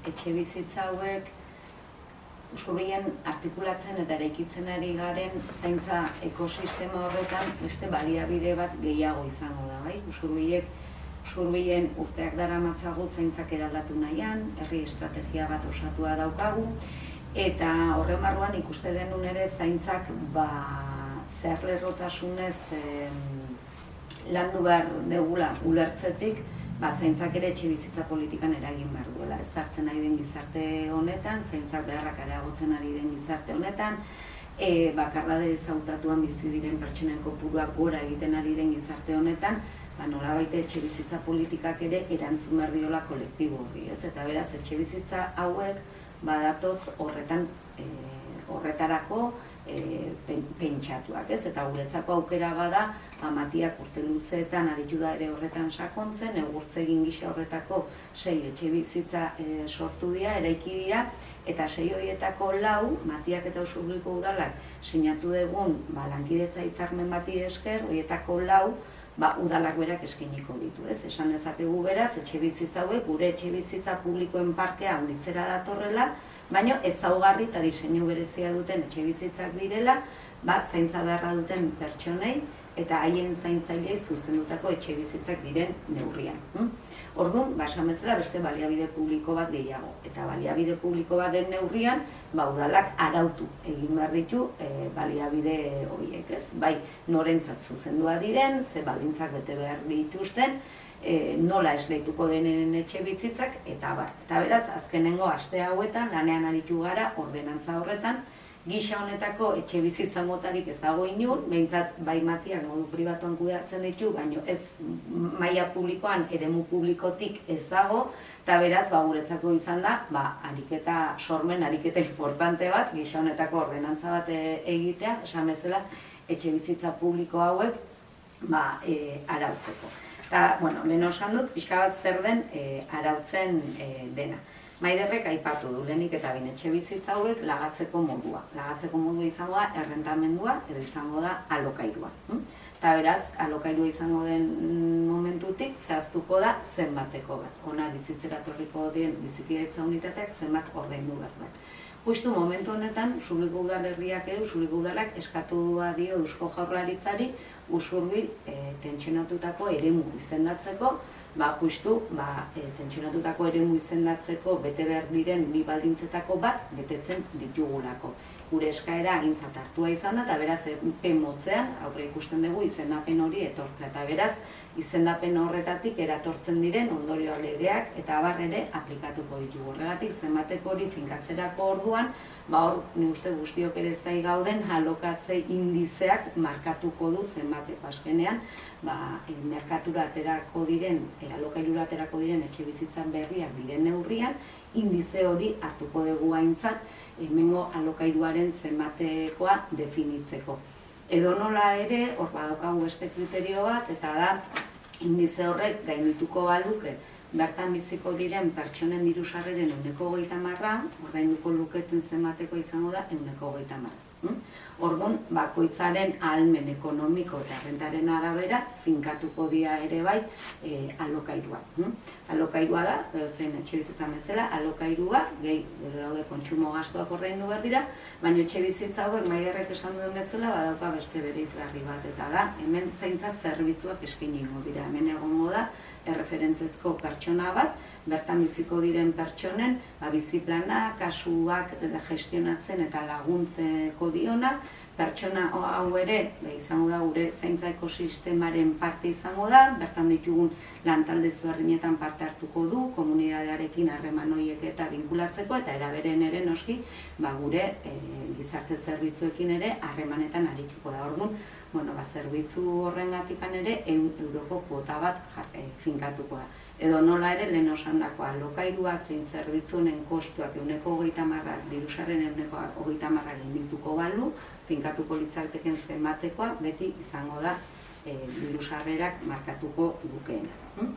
etxe bizitza hauek usurbien artikulatzen eta eraikitzen ari garen zaintza ekosistema horretan beste baliabide bat gehiago izango da, bai? Usurbien urteak daramatzagu zaintzak eraldatu nahian, herri estrategia bat osatua daukagu, eta horren barruan ikuste genuen ere zaintzak zer lerrotasunez landu behar degula ulertzetik, zaintzak ere etxe bizitza politikan eragin behar duela. Ez hartzen ari den gizarte honetan, zaintzak beharrak areagotzen ari den gizarte honetan, bakardade hautatuan bizi diren pertsonen kopuruak gora egiten ari den gizarte honetan, nolabait etxe bizitza politikak ere erantzun behar diola kolektibo horri, ez? Eta beraz, etxe bizitza hauek badatoz horretarako pentsatuak, ez? Eta guretzako aukera bada, Matiak urte luzeetan aritu da ere horretan sakontzen, egurtze egin gisa horretako 6 etxe bizitza sortu dira, eraiki dira, eta 6 horietako 4, Matiak eta Usurbilgo udalak sinatu dugun lankidetza hitzarmen bati esker, horietako 4 udalak berak eskainiko ditu, ez? Esan dezakegu beraz, etxe bizitza hauek gure etxe bizitza publikoen parkea handitzera datorrela, baina ezaugarri eta diseinu berezia duten etxe bizitzak direla, zaintza beharra duten pertsonei eta haien zaintzailei zuzendutako etxe bizitzak diren neurrian. Orduan, esan bezala beste baliabide publiko bat gehiago. Eta baliabide publiko bat den neurrian, udalak arautu egin behar ditu baliabide horiek, ez? Bai, norentzat zuzendua diren, ze baldintzak bete behar dituzten, nola esleituko denen etxe bizitzak, eta bar. Eta beraz, azkenengo aste hauetan, lanean aritu gara, ordenantza horretan, gisa honetako etxe bizitza motarik ez dago inun, behintzat bai Matiak modu pribatuan kudeatzen ditu, baina ez maila publikoan, eremu publikotik ez dago, eta beraz, guretzako izan da, ariketa sormen, ariketa importante bat, gisa honetako ordenantza bat egitea, esan bezala, etxe bizitza publiko hauek arautzeko. Eta, lehen osan dut, pixka bat zer den arautzen dena. Maiderrek aipatu du lehenik eta behin etxe bizitza hauek lagatzeko modua. Lagatzeko modua izango da errentamendua edo izango da alokairua. Eta beraz, alokairua izango den momentutik zehaztuko da zenbateko bat. Ona bizitzera torriko den bizikidetza unitateak zenbat ordaindu behar da. Justu momentu honetan, Usurbilgo udalerriak ere, Usurbilgo udalak eskatu dio Eusko Jaurlaritzari Usurbil tentsionatutako eremu izendatzeko, justu tentsionatutako eremu izendatzeko bete behar diren bi baldintzetako bat betetzen ditugulako. Gure eskaera aintzat hartua izan da, eta beraz epe motzean, aurre ikusten dugu izendapen hori etortzea, eta beraz izendapen horretatik eratortzen diren ondorio legeak eta abar ere aplikatuko ditugu. Horregatik zenbateko hori finkatzerako orduan, hor ni uste guztiok ere zai gauden alokatze indizeak markatuko du zenbateko azkenean, merkatura aterako diren, alokairura aterako diren etxe bizitzan berriak diren neurrian, indize hori hartuko dugu aintzat, hemengo alokairuaren zenbatekoa definitzeko. Edo nola ere, hor badaukagu beste kriterio bat, eta da, indize horrek gaindituko baluke, bertan biziko diren pertsonen diru sarreren 130%, ordainduko luketen zenbateko izango da 130%. Orduan, bakoitzaren ahalmen ekonomiko eta rentaren arabera finkatuko dira ere bai alokairua. Alokairua da, zein etxe bizitzan bezala, alokairua, gehi daude kontsumo gastuak ordaindu behar dira, baina etxe bizitza hauek Maiderrek esan duen bezala badauka beste bereizgarri bat, eta da, hemen zaintza zerbitzuak eskainiko dira, hemen egongo da, erreferentzezko pertsona bat, bertan biziko diren pertsonen, biziplana, kasuak gestionatzen eta laguntzeko dionak, pertsona hau ere, izango da gure zaintza ekosistemaren parte izango da, bertan ditugun lantalde ezberdinetan parte hartuko du, komunitatearekin harreman horiek eta binkulatzeko, eta eraberen ere noski, gure gizarte zerbitzuekin ere harremanetan arituko da. Orduan, zerbitzu horrengatikan ere euroko kuota bat finkatuko da. Edo nola ere lehen osandako alokairua zein zerbitzunen kostuak 130%, dirusarren 130% gaindituko balu, finkatuko litzateken zenbatekoa, beti izango da dirusarrerak markatuko dukeena.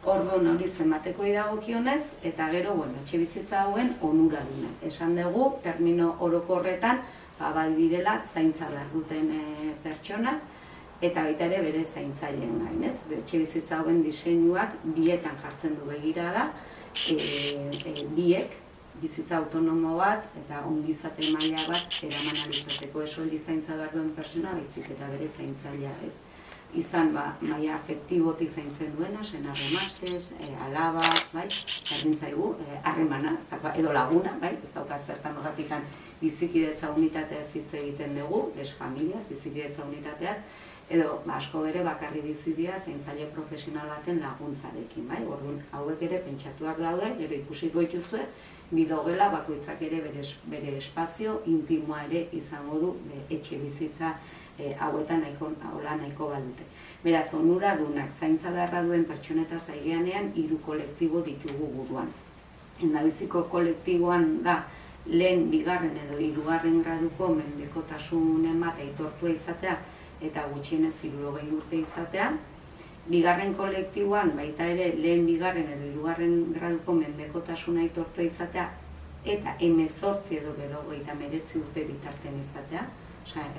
Orduan hori zenbatekoei dagokionez, eta gero, etxe bizitza hauen onuraduna. Esan dugu, termino orokorretan, bai direla zaintza behar duten pertsonak, eta baita ere bere zaintzaileen gain, ez? Etxe bizitza hauen diseinuak bietan jartzen du begirada, biek bizitza autonomo bat eta ongizate maila bat eraman ahal izateko. Hori zaintza behar duen pertsona, baizik eta bere zaintzailea ez. Izan maila afektibotik zaintzen duena, senar-emaztez, alaba, berdintzaigu, harremana, edo laguna, ez dauka zertan horretik bizikidetza unitateaz hitz egiten dugu, familiaz, bizikidetza unitateaz, edo asko ere bakarri bizidia zaintzaile profesional baten laguntzarekin. Orduan, hauek ere pentsatuak daude, gero ikusiko dituzue, bilogela bakoitzak ere bere espazio intimoa ere izango du etxe bizitza hauetan nahiko balute. Beraz, onuradunak zaintza beharra duen pertsoneta zaigeanean 3 kolektibo ditugu buruan. Hendabiziko kolektiboan da lehen, bigarren edo 3. graduko mendekotasunen bat aitortua izatea eta gutxienez 60 urte izatea. Bigarren kolektiboan baita ere lehen, bigarren edo 3. graduko mendekotasuna aitortua izatea eta 18 edo 59 urte bitartean izatea.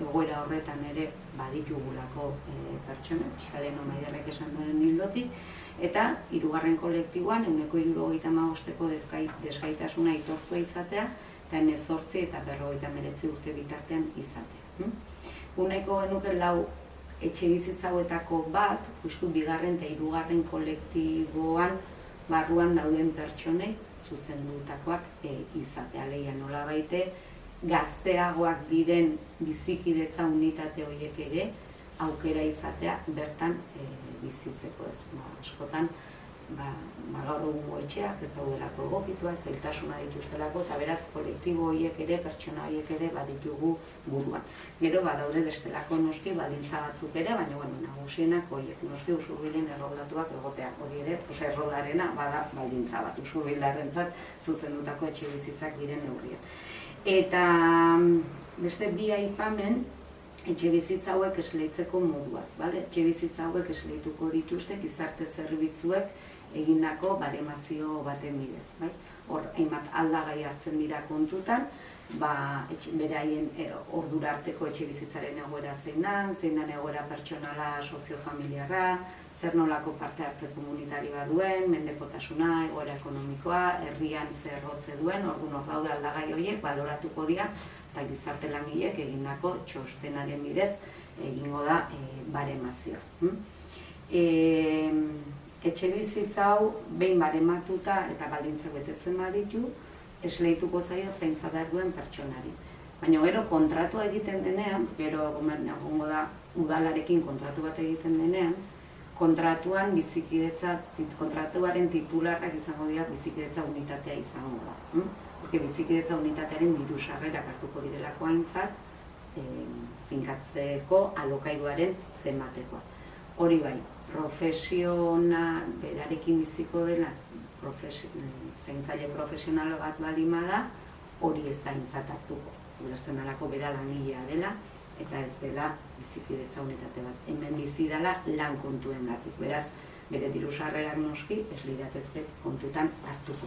Egoera horretan ere baditugulako pertsona, Pixkaleno Maiderrek esan duen ildotik, eta 3. kolektiboan 175-eko desgaitasuna aitortua izatea eta 18 eta 59 urte bitartean izatea. Nahiko genuke 4 etxe bizitza hauetako bat, justu 2. eta 3. kolektiboan barruan dauden pertsonei zuzendutakoak izatea. Alegia nola baite, gazteagoak diren bizikidetza unitate horiek ere aukera izatea bertan bizitzeko ez. Askotan, gaur egungo etxeak ez daudelako egokitua, zailtasuna dituztelako, eta beraz kolektibo horiek ere, pertsona horiek ere baditugu buruan. Gero badaude bestelako noski baldintza batzuk ere, baina nagusienak horiek noski usurbilen erroldatuak egotea. Hori ere, erroldarena bada baldintza bat, usurbildarrentzat zuzendutako etxe bizitzak diren neurrian. Eta beste 2 aipamen etxe bizitza hauek esleitzeko moduaz. Etxe bizitza hauek esleituko dituzte gizarte zerbitzuek egindako baremazio baten bidez. Hor, hainbat aldagai hartzen dira kontutan, beraien ordura arteko etxe bizitzaren egoera zein den egoera pertsonala, soziofamiliarra, zer nolako parte hartze komunitari bat duen, mendekotasuna, egoera ekonomikoa, herrian zer hotze duen, orduan hor daude aldagai horiek baloratuko dira, eta gizarte langileek egindako txostenaren bidez egingo da baremazioa. Etxe bizitza hau behin barematuta eta baldintzak betetzen baditu, esleituko zaio zaintza behar duen pertsonari. Baina gero kontratua egiten denean, gero egongo da udalarekin kontratu bat egiten denean, kontratuan kontratuaren titularrak izango dira bizikidetza unitatea izango da. Porque bizikidetza unitatearen diru sarrerak hartuko direlako aintzat, finkatzeko alokairuaren zenbatekoa. Hori bai, profesional berarekin biziko dela, zaintzaile profesional bat balima da, hori ez da aintzat hartuko. Ulertzen dalako bera langilea dela, eta ez dela bizikidetza unitate bat. Hemen bizi dela lan kontuen gatik. Beraz, bere diru sarrerak noski, ez liratezke kontutan hartuko.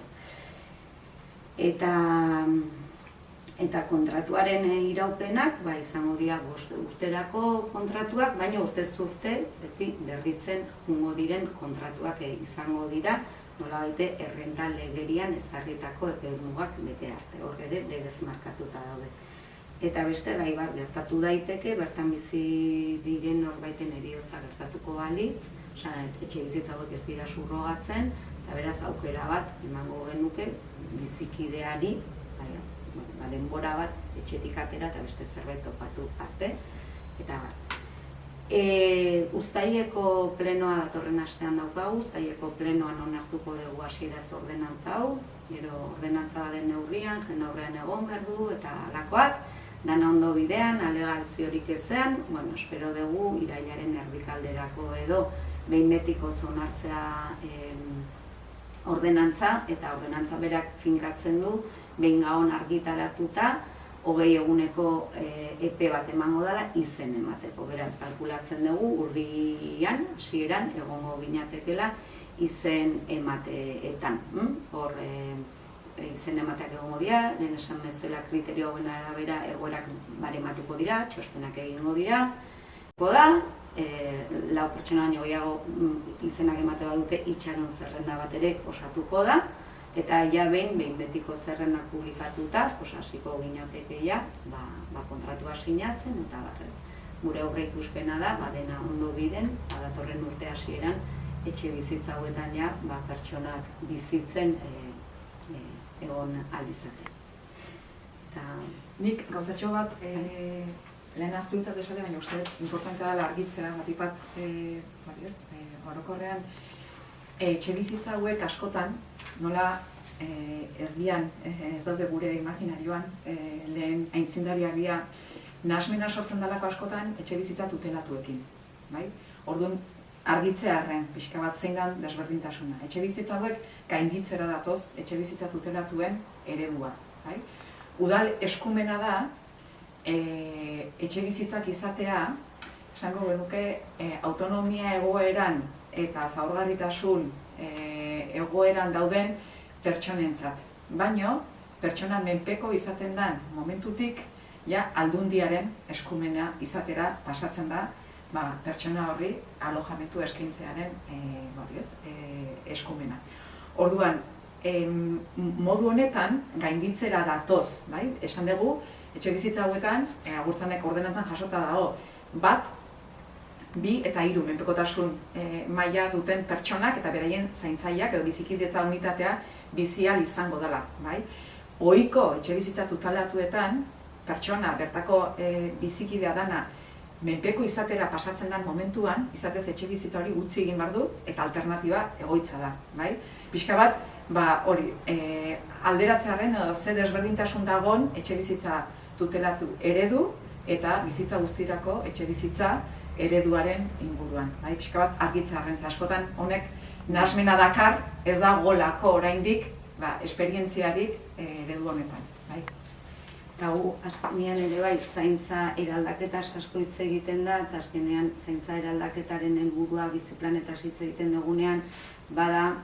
Eta kontratuaren iraupenak, izango dira 5 urterako kontratuak, baina urtez urte, beti berritzen jungo diren kontratuak izango dira, nola baite errenta legerian ezarritako epemugak bete arte, hor ere legez markatuta daude. Eta beste gai bat gertatu daiteke, bertan bizi diren norbaiten heriotza gertatuko balitz, etxe bizitza hauek ez dira subrogatzen, eta beraz aukera bat emango genuke bizikideari, denbora bat etxetik atera eta beste zerbait topatu arte. Eta uztaileko plenoa datorren astean daukagu, uztaileko plenoan onartuko dugu hasieraz ordenantza hau, gero ordenantza baden neurrian, jendaurrean egon behar du eta halakoak, dana ondo bidean, alegaziorik ezean, espero dugu irailaren erdikalderako edo behin betiko onartzea ordenantza, eta ordenantza berak finkatzen du, behin gahon argitaratuta, 20 eguneko epe bat emango dela izen emateko. Beraz, kalkulatzen dugu, urrian, hasieran egongo ginatekela izen emateetan. Hor, izen emateak egongo dira, lehen esan bezala kriterio hauen arabera egoerak barematuko dira, txostenak egingo dira. Lau pertsona baino gehiago izenak emate badute itxaron zerrenda bat ere osatuko da, Eta ja behin betiko zerrenak publikatuta, hasiko ginatekeia, kontratua sinatzen, eta barrez. Gure aurreikuspena da, dena ondo biden, datorren urte hasieran, etxe bizitza hauetan ja, pertsonak bizitzen egon alizaten. Nik gauzatxo bat lehen ahaztu ditzat esate, baina uste importantea dela argitzea, bat orokorrean, etxe bizitza hauek askotan, nola ez daude gure imaginarioan, lehen aintzindariak dira, nahasmena sortzen dalako askotan etxe bizitza tutelatuekin. Orduan, argitzearren, pixka bat zein den desberdintasuna. Etxe bizitza hauek gainditzera datoz etxe bizitza tutelatuen eredua. Udal eskumena da, etxe bizitzak izatea, esango genuke, autonomia egoeran eta zaurgarritasun egoeran dauden pertsonentzat. Baina, pertsona menpeko izaten den momentutik, aldundiaren eskumena izatera pasatzen da pertsona horri alojamentu eskaintzearen eskumena. Orduan, modu honetan gainditzera datoz, esan dugu, etxe bizitza hauetan, agurtzanek ordenantzan jasota dago, 1, 2 eta 3 menpekotasun maila duten pertsonak eta beraien zaintzaileak edo bizikidetza unitatea bizial izango dela. Ohiko etxe bizitza tutelatuetan, pertsona bertako bizikidea dana menpeko izatera pasatzen den momentuan, izatez etxe bizitza hori utzi egin behar du eta alternatiba egoitza da. Pixka bat, alderatzearen edo ze desberdintasun dagon etxe bizitza tutelatu eredu eta bizitza guztirako etxe bizitza ereduaren inguruan. Pixka bat argitzearen, askotan honek nahasmena dakar ez da golako oraindik esperientziarik eredu honetan. Eta gu, azkenean ere zaintza eraldaketa asko hitz egiten da, eta azkenean zaintza eraldaketaren helburua biziplanetaz hitz egiten dugunean, bada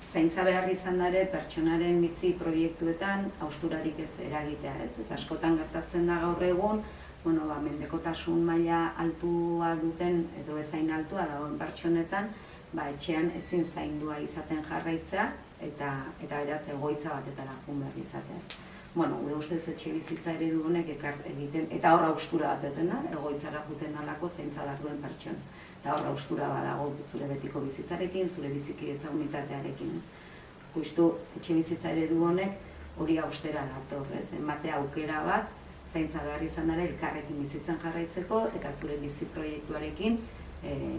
zaintza behar izan dare pertsonaren bizi proiektuetan hausturarik ez eragitea, ez? Eta askotan gertatzen da gaur egun, mendekotasun maila altua duten edo ezain altua dagoen pertsonetan, etxean ezin zaindua izaten jarraitzea eta beraz egoitza batetara joan behar izatea. Gure ustez etxe bizitza eredu honek egiten, eta hor haustura bat duten da, egoitzara juten dalako zaintza behar duen pertsona. Eta hor haustura badago zure betiko bizitzarekin, zure bizikidetza unitatearekin. Justu etxe bizitza eredu honek hori haustera dator, ematea aukera bat, zaintza behar izan dara elkarrekin bizitzen jarraitzeko, eta zure bizi proiektuarekin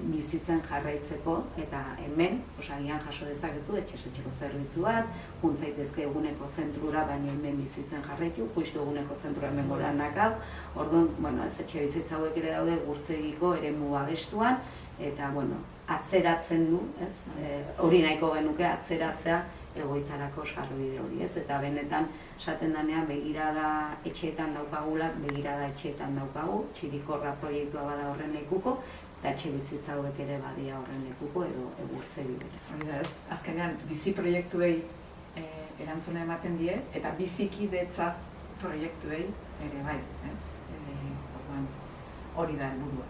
bizitzen jarraitzeko, eta hemen, agian jaso dezakezu, etxe-etxeko zerbitzu bat, juntzaitezke eguneko zentrura, baina hemen bizitzen jarraitu, justu eguneko zentrura hemen goranak hau, orduan, etxe bizitza hauek ere daude gurtzegiko eremu babestuan, eta, atzeratzen du, hori nahiko genuke atzeratzea egoitzarako sarbide hori, eta benetan, esaten danean, begirada etxeetan daukagula, begirada etxeetan daukagu, txirikorra proiektua bada horren lekuko, eta etxe bizitza hauek ere badia horren lekuko edo egurtze bidera. Hori da ez, azkenean bizi proiektuei erantzuna ematen die, eta bizikidetza proiektuei ere bai, ez? Hori da helburua.